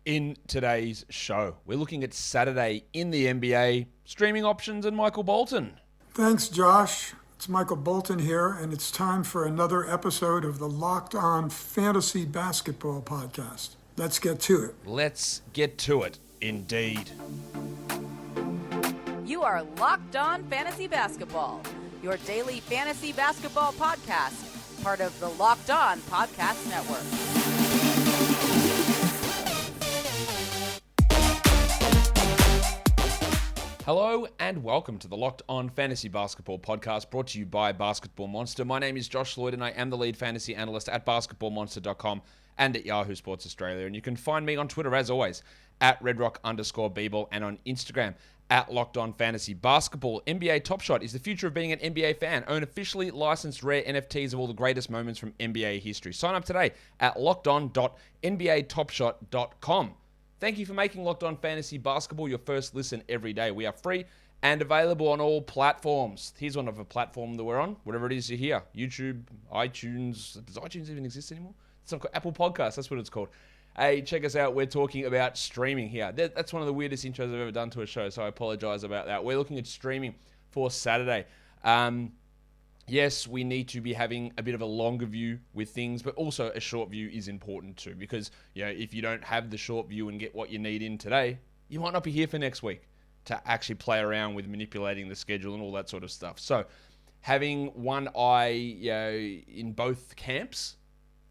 In today's show, we're looking at Saturday in the NBA, streaming options, and Michael Bolton. Thanks, Josh. It's Michael Bolton here, and it's time for another episode of the Locked On Fantasy Basketball Podcast. Let's get to it. Let's get to it, indeed. You are Locked On Fantasy Basketball, your daily fantasy basketball podcast, part of the Locked On Podcast Network. Hello and welcome to the Locked On Fantasy Basketball Podcast, brought to you by Basketball Monster. My name is Josh Lloyd and I am the lead fantasy analyst at basketballmonster.com and at Yahoo Sports Australia. And you can find me on Twitter, as always, at redrock_bball and on Instagram at Locked On Fantasy Basketball. NBA Top Shot is the future of being an NBA fan. Own officially licensed rare NFTs of all the greatest moments from NBA history. Sign up today at lockedon.nbatopshot.com. Thank you for making Locked On Fantasy Basketball your first listen every day. We are free and available on all platforms. Here's one of a platform that we're on, whatever it is you hear. YouTube, iTunes. Does iTunes even exist anymore? It's not called Apple Podcasts. That's what it's called. Hey, check us out. We're talking about streaming here. That's one of the weirdest intros I've ever done to a show, so I apologize about that. We're looking at streaming for Saturday. Yes, we need to be having a bit of a longer view with things, but also a short view is important too, because if you don't have the short view and get what you need in today, you might not be here for next week to actually play around with manipulating the schedule and all that sort of stuff. So having one eye in both camps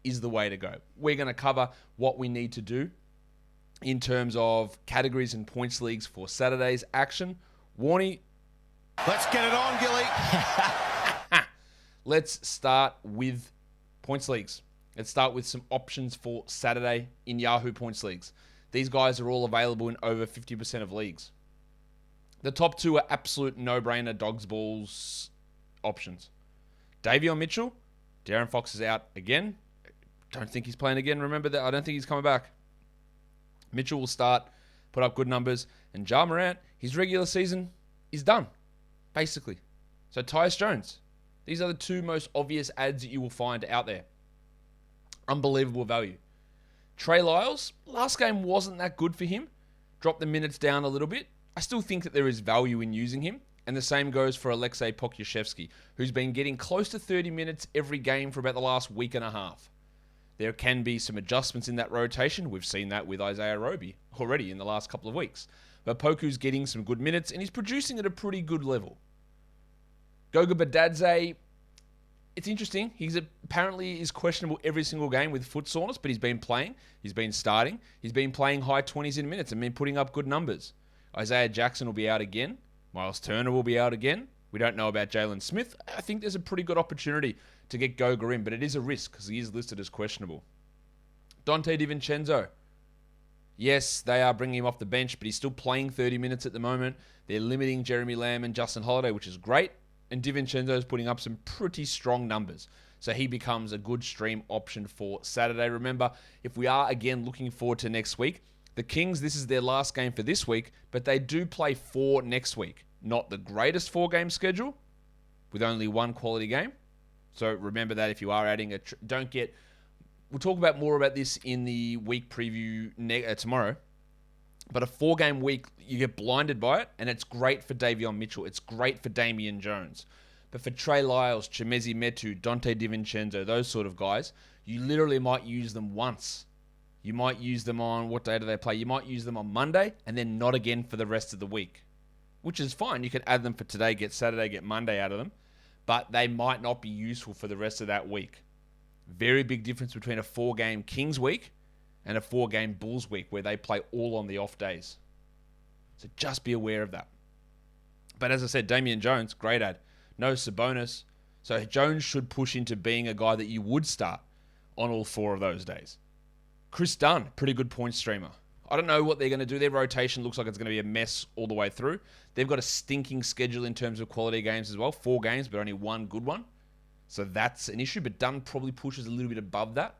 is the way to go. We're going to cover what we need to do in terms of categories and points leagues for Saturday's action. Warnie. Let's get it on, Gilly. Let's start with points leagues. Let's start with some options for Saturday in Yahoo points leagues. These guys are all available in over 50% of leagues. The top two are absolute no-brainer dogs balls options. Davion Mitchell, De'Aaron Fox is out again. Don't think he's playing again. Remember that. I don't think he's coming back. Mitchell will start, put up good numbers, and Ja Morant, his regular season is done, basically. So Tyus Jones. These are the two most obvious ads that you will find out there. Unbelievable value. Trey Lyles, last game wasn't that good for him. Dropped the minutes down a little bit. I still think that there is value in using him. And the same goes for Alexei Pokusevski, who's been getting close to 30 minutes every game for about the last week and a half. There can be some adjustments in that rotation. We've seen that with Isaiah Roby already in the last couple of weeks. But Poku's getting some good minutes and he's producing at a pretty good level. Goga Badadze, it's interesting. He's apparently is questionable every single game with foot soreness, but he's been playing. He's been starting. He's been playing high 20s in minutes and been putting up good numbers. Isaiah Jackson will be out again. Miles Turner will be out again. We don't know about Jalen Smith. I think there's a pretty good opportunity to get Goga in, but it is a risk because he is listed as questionable. Donte DiVincenzo. Yes, they are bringing him off the bench, but he's still playing 30 minutes at the moment. They're limiting Jeremy Lamb and Justin Holiday, which is great. And DiVincenzo is putting up some pretty strong numbers. So he becomes a good stream option for Saturday. Remember, if we are again looking forward to next week, the Kings, this is their last game for this week, but they do play 4 next week. Not the greatest 4-game schedule, with only one quality game. So remember that if you are adding we'll talk about more about this in the week preview tomorrow. But a 4-game week, you get blinded by it, and it's great for Davion Mitchell. It's great for Damian Jones. But for Trey Lyles, Chimezie Metu, Donte DiVincenzo, those sort of guys, you literally might use them once. You might use them on, what day do they play? You might use them on Monday, and then not again for the rest of the week. Which is fine. You can add them for today, get Saturday, get Monday out of them. But they might not be useful for the rest of that week. Very big difference between a 4-game Kings week and a 4-game Bulls week where they play all on the off days. So just be aware of that. But as I said, Damian Jones, great ad. No Sabonis. So Jones should push into being a guy that you would start on all 4 of those days. Chris Dunn, pretty good point streamer. I don't know what they're going to do. Their rotation looks like it's going to be a mess all the way through. They've got a stinking schedule in terms of quality games as well. 4 games, but only 1 good one. So that's an issue. But Dunn probably pushes a little bit above that.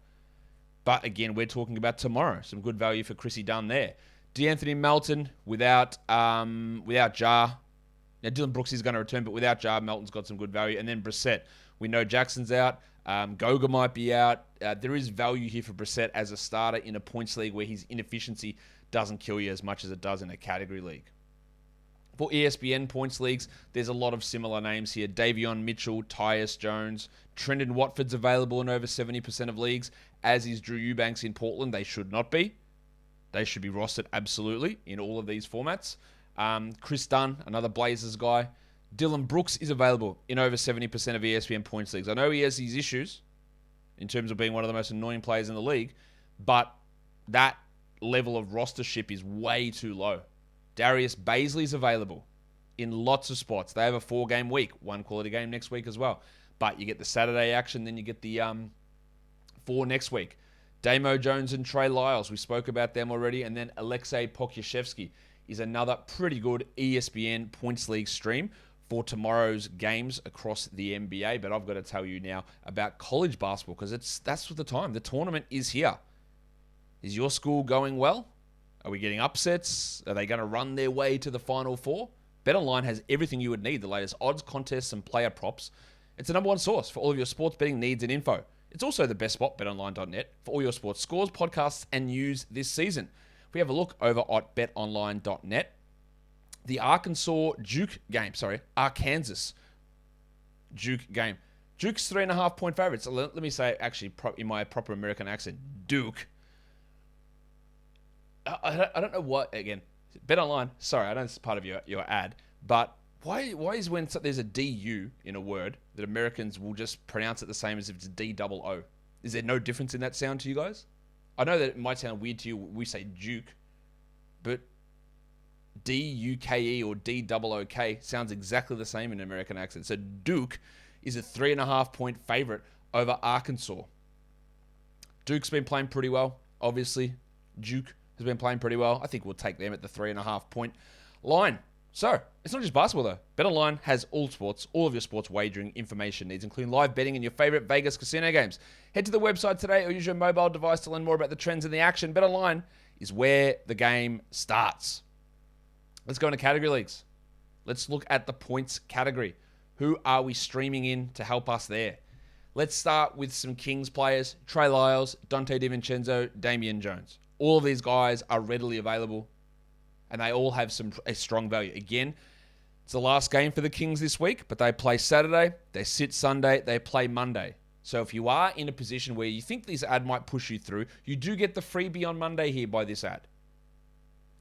But again, we're talking about tomorrow. Some good value for Chrissy Dunn there. DeAnthony Melton without Ja. Now, Dylan Brooks is going to return, but without Ja, Melton's got some good value. And then Brissett. We know Jackson's out. Goga might be out. There is value here for Brissett as a starter in a points league where his inefficiency doesn't kill you as much as it does in a category league. For ESPN points leagues, there's a lot of similar names here. Davion Mitchell, Tyus Jones, Trendon Watford's available in over 70% of leagues, as is Drew Eubanks in Portland. They should not be. They should be rostered absolutely in all of these formats. Chris Dunn, another Blazers guy. Dylan Brooks is available in over 70% of ESPN points leagues. I know he has these issues in terms of being one of the most annoying players in the league, but that level of rostership is way too low. Darius Baisley's available in lots of spots. They have a 4-game week, one quality game next week as well. But you get the Saturday action, then you get the 4 next week. Damo Jones and Trey Lyles, we spoke about them already. And then Alexei Pokusevski is another pretty good ESPN Points League stream for tomorrow's games across the NBA. But I've got to tell you now about college basketball because that's what the time. The tournament is here. Is your school going well? Are we getting upsets? Are they going to run their way to the Final Four? BetOnline has everything you would need, the latest odds, contests, and player props. It's the number one source for all of your sports betting needs and info. It's also the best spot, betonline.net, for all your sports scores, podcasts, and news this season. We have a look over at betonline.net. The Arkansas Duke game. Duke's 3.5-point favorites. Let me say, actually, in my proper American accent, Duke. I don't know what, again, BetOnline, sorry, I know this is part of your ad, but why is when there's a DU in a word that Americans will just pronounce it the same as if it's D-double-O? Is there no difference in that sound to you guys? I know that it might sound weird to you, we say Duke, but D-U-K-E or D-double-O-K sounds exactly the same in an American accent. So Duke is a 3.5-point favorite over Arkansas. Duke's been playing pretty well, obviously. Duke has been playing pretty well. I think we'll take them at the 3.5-point line. So, it's not just basketball though. BetOnline has all sports, all of your sports wagering information needs, including live betting and your favorite Vegas casino games. Head to the website today or use your mobile device to learn more about the trends and the action. BetOnline is where the game starts. Let's go into category leagues. Let's look at the points category. Who are we streaming in to help us there? Let's start with some Kings players. Trey Lyles, Dante DiVincenzo, Damian Jones. All of these guys are readily available, and they all have a strong value. Again, it's the last game for the Kings this week, but they play Saturday, they sit Sunday, they play Monday. So if you are in a position where you think this ad might push you through, you do get the freebie on Monday here by this ad.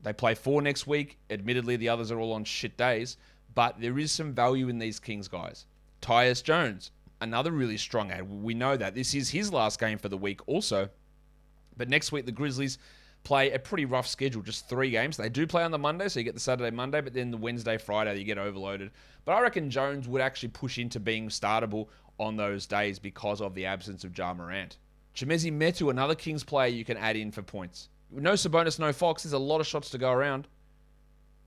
They play 4 next week. Admittedly, the others are all on shit days, but there is some value in these Kings guys. Tyus Jones, another really strong ad. We know that. This is his last game for the week also. But next week, the Grizzlies play a pretty rough schedule, just 3 games. They do play on the Monday, so you get the Saturday, Monday, but then the Wednesday, Friday, you get overloaded. But I reckon Jones would actually push into being startable on those days because of the absence of Ja Morant. Chimezie Metu, another Kings player you can add in for points. No Sabonis, no Fox. There's a lot of shots to go around.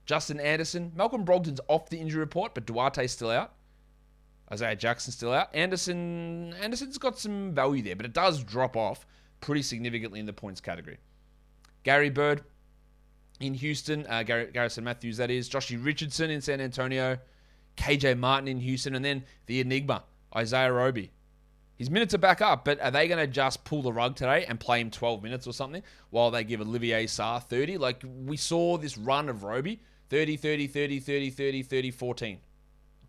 Justin Anderson. Malcolm Brogdon's off the injury report, but Duarte's still out. Isaiah Jackson's still out. Anderson's got some value there, but it does drop off pretty significantly in the points category. Gary Bird in Houston. Garrison Matthews, that is. Joshie Richardson in San Antonio. KJ Martin in Houston. And then the Enigma, Isaiah Roby. His minutes are back up, but are they going to just pull the rug today and play him 12 minutes or something while they give Olivier Sarr 30? Like, we saw this run of Roby. 30, 30, 30, 30, 30, 30, 14.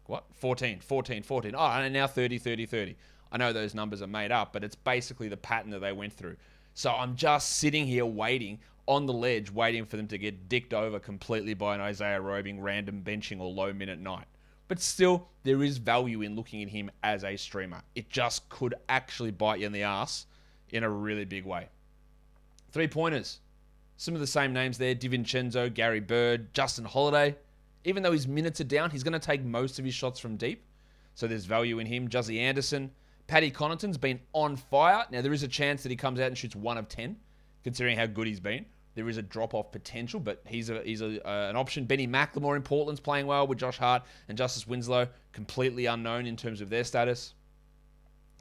What? 14, 14, 14. Oh, and now 30, 30, 30. I know those numbers are made up, but it's basically the pattern that they went through. So I'm just sitting here waiting on the ledge, waiting for them to get dicked over completely by an Isaiah Roby random benching or low minute night. But still, there is value in looking at him as a streamer. It just could actually bite you in the ass in a really big way. 3-pointers. Some of the same names there. DiVincenzo, Gary Bird, Justin Holiday. Even though his minutes are down, he's going to take most of his shots from deep. So there's value in him. Juzzy Anderson. Paddy Connaughton's been on fire. Now, there is a chance that he comes out and shoots 1 of 10, considering how good he's been. There is a drop-off potential, but he's an option. Benny McLemore in Portland's playing well with Josh Hart and Justice Winslow, completely unknown in terms of their status.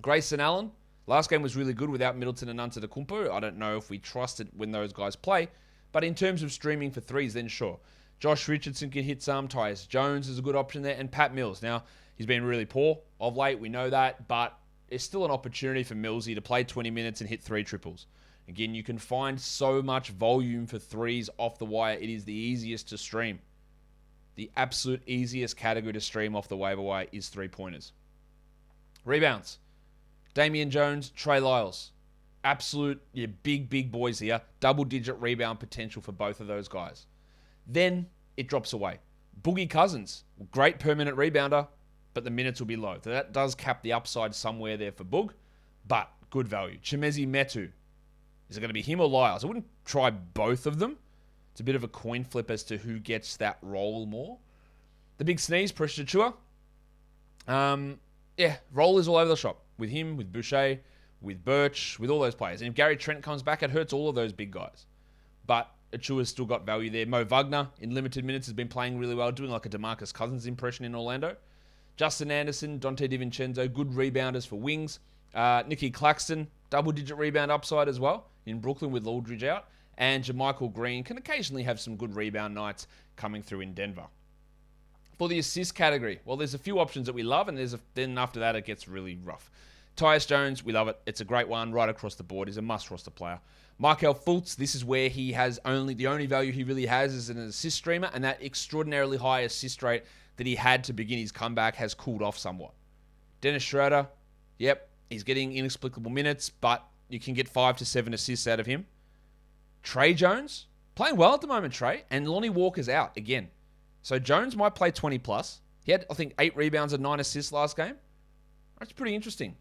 Grayson Allen, last game was really good without Middleton and Antetokounmpo. I don't know if we trust it when those guys play, but in terms of streaming for threes, then sure. Josh Richardson can hit some. Tyus Jones is a good option there, and Pat Mills. Now, He's been really poor of late, we know that, but it's still an opportunity for Millsy to play 20 minutes and hit 3 triples. Again, you can find so much volume for threes off the wire. It is the easiest to stream. The absolute easiest category to stream off the waiver wire is 3-pointers. Rebounds. Damian Jones, Trey Lyles. Absolute big boys here. Double-digit rebound potential for both of those guys. Then it drops away. Boogie Cousins, great permanent rebounder, but the minutes will be low. So that does cap the upside somewhere there for Boog, but good value. Chimezi Metu. Is it going to be him or Lyles? I wouldn't try both of them. It's a bit of a coin flip as to who gets that role more. The big sneeze, Precious Achua. Role is all over the shop. With him, with Boucher, with Birch, with all those players. And if Gary Trent comes back, it hurts all of those big guys. But Achua's still got value there. Mo Wagner, in limited minutes, has been playing really well, doing like a DeMarcus Cousins impression in Orlando. Justin Anderson, Dante DiVincenzo, good rebounders for wings. Nicky Claxton, double-digit rebound upside as well in Brooklyn with Aldridge out. And JaMychal Green can occasionally have some good rebound nights coming through in Denver. For the assist category, well, there's a few options that we love, and then after that, it gets really rough. Tyus Jones, we love it. It's a great one right across the board. He's a must-roster player. Markel Fultz, this is where he has the only value he really has is an assist streamer, and that extraordinarily high assist rate that he had to begin his comeback has cooled off somewhat. Dennis Schroeder, yep, he's getting inexplicable minutes, but you can get 5 to 7 assists out of him. Trey Jones, playing well at the moment, Trey, and Lonnie Walker's out again. So Jones might play 20 plus. He had, I think, 8 rebounds and 9 assists last game. That's pretty interesting.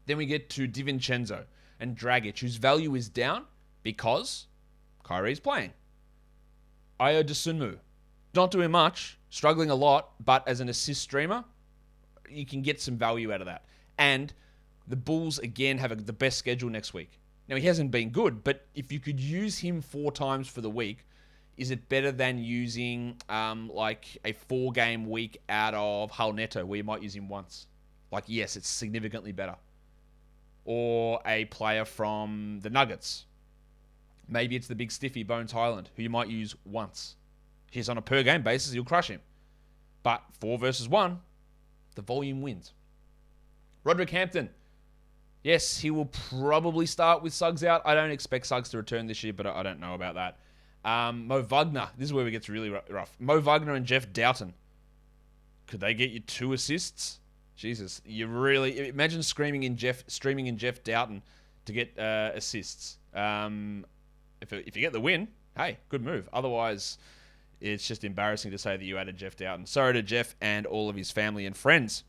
Then we get to DiVincenzo and Dragic, whose value is down because Kyrie's playing. Ayo Dosunmu, not doing much, struggling a lot, but as an assist streamer, you can get some value out of that. And the Bulls, again, have the best schedule next week. Now, he hasn't been good, but if you could use him 4 times for the week, is it better than using like a 4-game week out of Hull Neto, where you might use him once? Like, yes, it's significantly better. Or a player from the Nuggets. Maybe it's the big stiffy Bones Highland, who you might use once. He's on a per-game basis, you'll crush him. But 4 versus 1, the volume wins. Roderick Hampton. Yes, he will probably start with Suggs out. I don't expect Suggs to return this year, but I don't know about that. Mo Wagner. This is where it gets really rough. Mo Wagner and Jeff Doughton. Could they get you 2 assists? Jesus, you really imagine streaming in Jeff Doughton to get assists. If you get the win, hey, good move. Otherwise, it's just embarrassing to say that you added Jeff Doughton. Sorry to Jeff and all of his family and friends.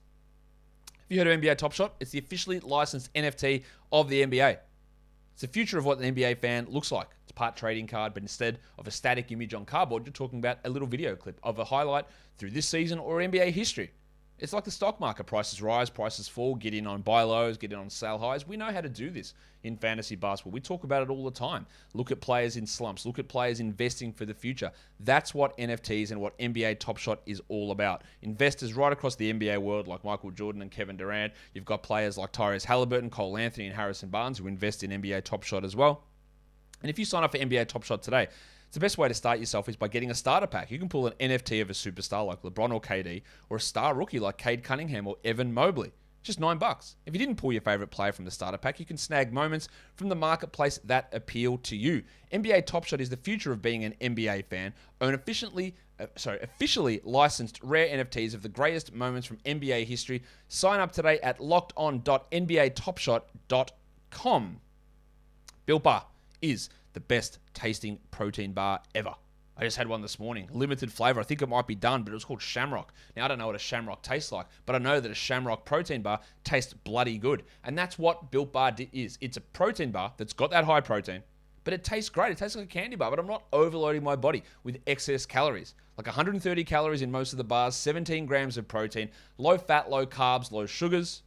Have you heard of NBA Top Shot? It's the officially licensed NFT of the NBA. It's the future of what an NBA fan looks like. It's part trading card, but instead of a static image on cardboard, you're talking about a little video clip of a highlight through this season or NBA history. It's like the stock market. Prices rise, prices fall, get in on buy lows, get in on sell highs. We know how to do this in fantasy basketball. We talk about it all the time. Look at players in slumps. Look at players investing for the future. That's what NFTs and what NBA Top Shot is all about. Investors right across the NBA world like Michael Jordan and Kevin Durant. You've got players like Tyrese Halliburton, Cole Anthony, and Harrison Barnes who invest in NBA Top Shot as well. And if you sign up for NBA Top Shot today, the best way to start yourself is by getting a starter pack. You can pull an NFT of a superstar like LeBron or KD, or a star rookie like Cade Cunningham or Evan Mobley. Just $9. If you didn't pull your favorite player from the starter pack, you can snag moments from the marketplace that appeal to you. NBA Top Shot is the future of being an NBA fan. Own officially licensed rare NFTs of the greatest moments from NBA history. Sign up today at lockedon.nbatopshot.com. Built Bar is the best tasting protein bar ever. I just had one this morning. Limited flavor. I think it might be done, but it was called Shamrock. Now, I don't know what a Shamrock tastes like, but I know that a Shamrock protein bar tastes bloody good. And that's what Built Bar is. It's a protein bar that's got that high protein, but it tastes great. It tastes like a candy bar, but I'm not overloading my body with excess calories. Like 130 calories in most of the bars, 17 grams of protein, low fat, low carbs, low sugars.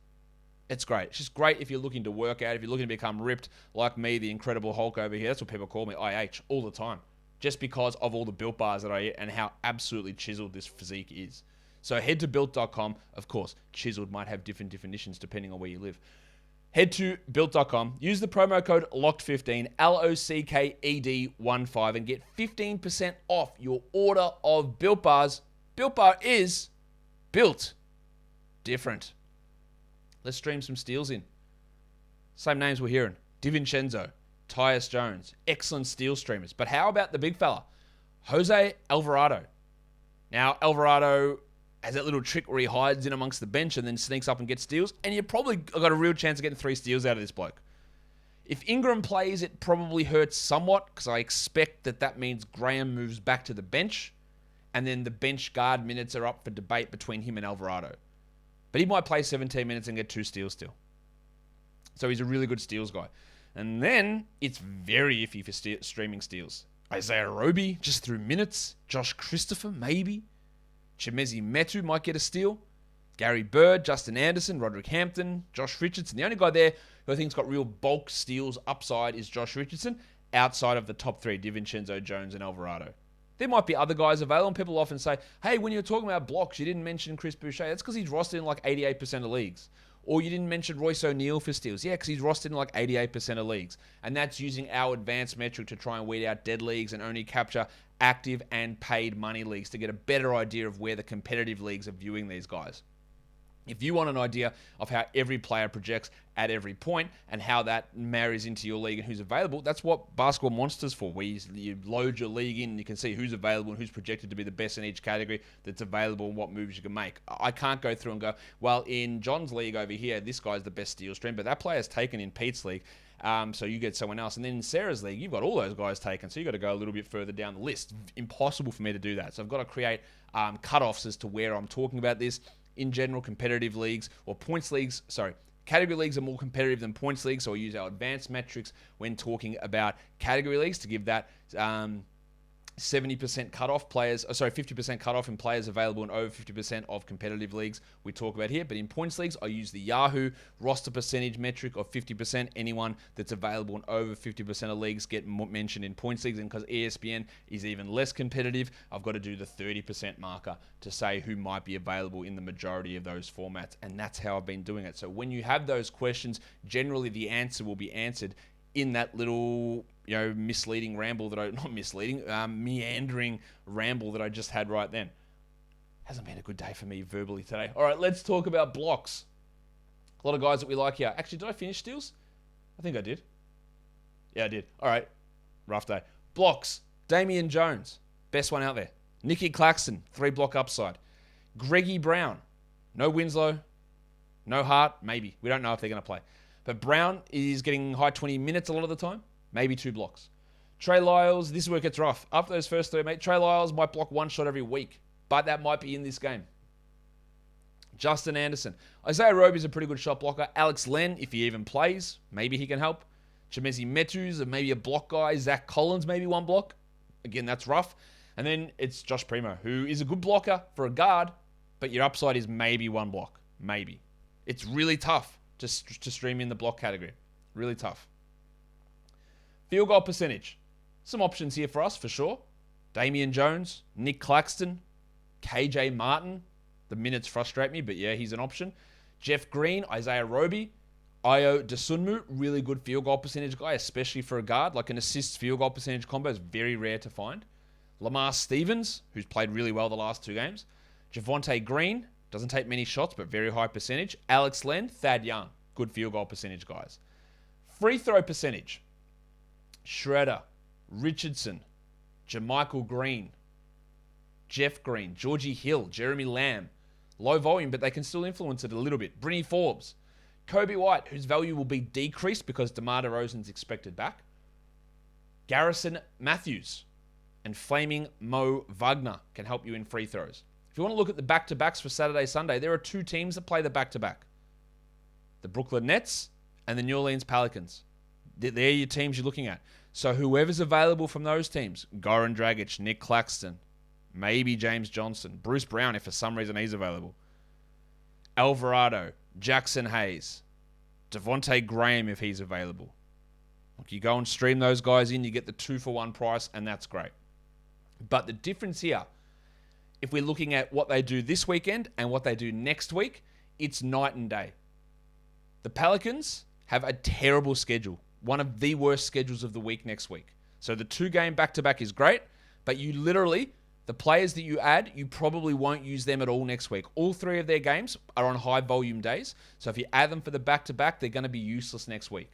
It's great. It's just great if you're looking to work out, if you're looking to become ripped like me, the Incredible Hulk over here. That's what people call me, IH, all the time. Just because of all the Built Bars that I eat and how absolutely chiseled this physique is. So head to Built.com. Of course, chiseled might have different definitions depending on where you live. Head to Built.com. Use the promo code LOCKED15, LOCKED15, and get 15% off your order of Built Bars. Built Bar is built Different. Let's stream some steals in. Same names we're hearing. DiVincenzo, Tyus Jones. Excellent steal streamers. But how about the big fella? Jose Alvarado. Now, Alvarado has that little trick where he hides in amongst the bench and then sneaks up and gets steals. And you probably got a real chance of getting 3 steals out of this bloke. If Ingram plays, it probably hurts somewhat because I expect that means Graham moves back to the bench. And then the bench guard minutes are up for debate between him and Alvarado. But he might play 17 minutes and get 2 steals still. So he's a really good steals guy. And then it's very iffy for streaming steals. Isaiah Roby just through minutes. Josh Christopher, maybe. Chimezi Metu might get a steal. Gary Bird, Justin Anderson, Roderick Hampton, Josh Richardson. The only guy there who I think's got real bulk steals upside is Josh Richardson, outside of the top 3, DiVincenzo, Jones, and Alvarado. There might be other guys available, and people often say, hey, when you're talking about blocks, you didn't mention Chris Boucher. That's because he's rostered in like 88% of leagues. Or you didn't mention Royce O'Neal for steals. Yeah, because he's rostered in like 88% of leagues. And that's using our advanced metric to try and weed out dead leagues and only capture active and paid money leagues to get a better idea of where the competitive leagues are viewing these guys. If you want an idea of how every player projects at every point and how that marries into your league and who's available, that's what Basketball Monster's for, where you load your league in and you can see who's available and who's projected to be the best in each category that's available and what moves you can make. I can't go through and go, well, in John's league over here, this guy's the best steal stream, but that player's taken in Pete's league, so you get someone else. And then in Sarah's league, you've got all those guys taken, so you've got to go a little bit further down the list. Impossible for me to do that. So I've got to create cutoffs as to where I'm talking about this. In general, competitive leagues or points leagues, category leagues are more competitive than points leagues, so I use our advanced metrics when talking about category leagues to give that 70% cutoff players, 50% cutoff in players available in over 50% of competitive leagues we talk about here. But in points leagues, I use the Yahoo roster percentage metric of 50%. Anyone that's available in over 50% of leagues get mentioned in points leagues. And because ESPN is even less competitive, I've got to do the 30% marker to say who might be available in the majority of those formats. And that's how I've been doing it. So when you have those questions, generally the answer will be answered in that little, misleading ramble meandering ramble that I just had right then. Hasn't been a good day for me verbally today. All right, let's talk about blocks. A lot of guys that we like here. Actually, did I finish steals? I think I did. Yeah, I did. All right, rough day. Blocks. Damian Jones, best one out there. Nicky Claxton, 3 block upside. Greggy Brown, no Winslow, no Hart, maybe. We don't know if they're going to play. But Brown is getting high 20 minutes a lot of the time. Maybe 2 blocks. Trey Lyles, this is where it gets rough. After those first 3, mate, Trey Lyles might block 1 shot every week. But that might be in this game. Justin Anderson. Isaiah Roby's a pretty good shot blocker. Alex Len, if he even plays, maybe he can help. Chimezi Metu's maybe a block guy. Zach Collins, maybe 1 block. Again, that's rough. And then it's Josh Primo, who is a good blocker for a guard, but your upside is maybe 1 block. Maybe. It's really tough to stream in the block category. Really tough. Field goal percentage. Some options here for us, for sure. Damian Jones, Nick Claxton, KJ Martin. The minutes frustrate me, but yeah, he's an option. Jeff Green, Isaiah Roby, Ayo Dosunmu, really good field goal percentage guy, especially for a guard. Like an assist field goal percentage combo is very rare to find. Lamar Stevens, who's played really well the last 2 games. Javonte Green, doesn't take many shots, but very high percentage. Alex Len, Thad Young, good field goal percentage guys. Free throw percentage. Schroeder, Richardson, Jermichael Green, Jeff Green, Georgie Hill, Jeremy Lamb. Low volume, but they can still influence it a little bit. Brinny Forbes, Kobe White, whose value will be decreased because DeMar DeRozan's expected back. Garrison Matthews and Flaming Mo Wagner can help you in free throws. If you want to look at the back-to-backs for Saturday, Sunday, there are 2 teams that play the back-to-back. The Brooklyn Nets and the New Orleans Pelicans. They're your teams you're looking at. So whoever's available from those teams, Goran Dragic, Nick Claxton, maybe James Johnson, Bruce Brown if for some reason he's available, Alvarado, Jackson Hayes, Devontae Graham if he's available. Look, you go and stream those guys in, you get the 2-for-1 price, and that's great. But the difference here, if we're looking at what they do this weekend and what they do next week, it's night and day. The Pelicans have a terrible schedule. One of the worst schedules of the week next week. So the 2-game back-to-back is great, but you literally, The players that you add, you probably won't use them at all next week. All 3 of their games are on high volume days. So if you add them for the back-to-back, they're going to be useless next week.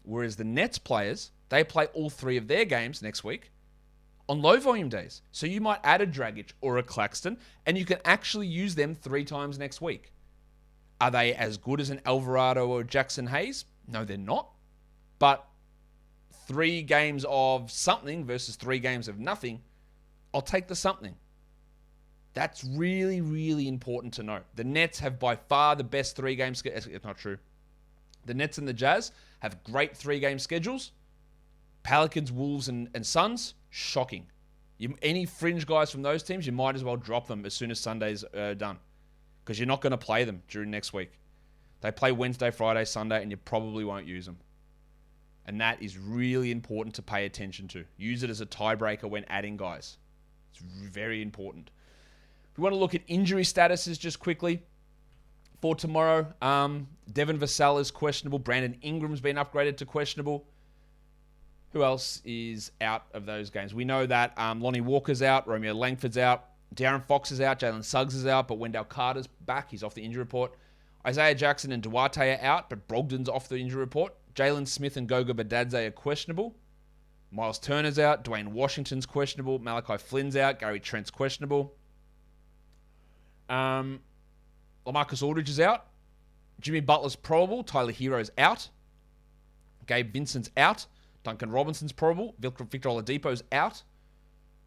Whereas the Nets players, they play all 3 of their games next week on low volume days. So you might add a Dragic or a Claxton, and you can actually use them 3 times next week. Are they as good as an Alvarado or Jackson Hayes? No, they're not. But 3 games of something versus 3 games of nothing, I'll take the something. That's really, really important to know. The Nets have by far the best 3-game schedule. It's not true. The Nets and the Jazz have great 3-game schedules. Pelicans, Wolves, and Suns, shocking. Any fringe guys from those teams, you might as well drop them as soon as Sunday's done. Because you're not going to play them during next week. They play Wednesday, Friday, Sunday, and you probably won't use them. And that is really important to pay attention to. Use it as a tiebreaker when adding guys. It's very important. If we want to look at injury statuses just quickly for tomorrow, Devin Vassell is questionable. Brandon Ingram's been upgraded to questionable. Who else is out of those games? We know that Lonnie Walker's out, Romeo Langford's out, De'Aaron Fox is out, Jalen Suggs is out, but Wendell Carter's back. He's off the injury report. Isaiah Jackson and Duarte are out, but Brogdon's off the injury report. Jalen Smith and Goga Badadze are questionable. Miles Turner's out. Dwayne Washington's questionable. Malachi Flynn's out. Gary Trent's questionable. LaMarcus Aldridge is out. Jimmy Butler's probable. Tyler Hero's out. Gabe Vincent's out. Duncan Robinson's probable. Victor Oladipo's out.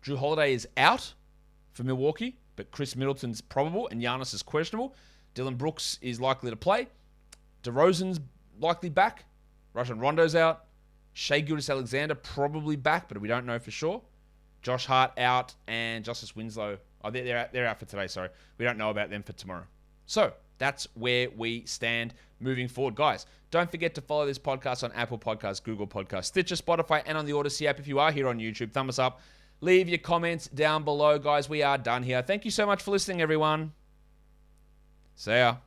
Drew Holiday is out for Milwaukee, but Chris Middleton's probable and Giannis is questionable. Dylan Brooks is likely to play. DeRozan's likely back. Rajon Rondo's out. Shai Gilgeous-Alexander probably back, but we don't know for sure. Josh Hart out, and Justice Winslow. Oh, they're out for today, sorry. We don't know about them for tomorrow. So, that's where we stand moving forward. Guys, don't forget to follow this podcast on Apple Podcasts, Google Podcasts, Stitcher, Spotify, and on the Odyssey app. If you are here on YouTube, thumb us up. Leave your comments down below, guys. We are done here. Thank you so much for listening, everyone. See ya.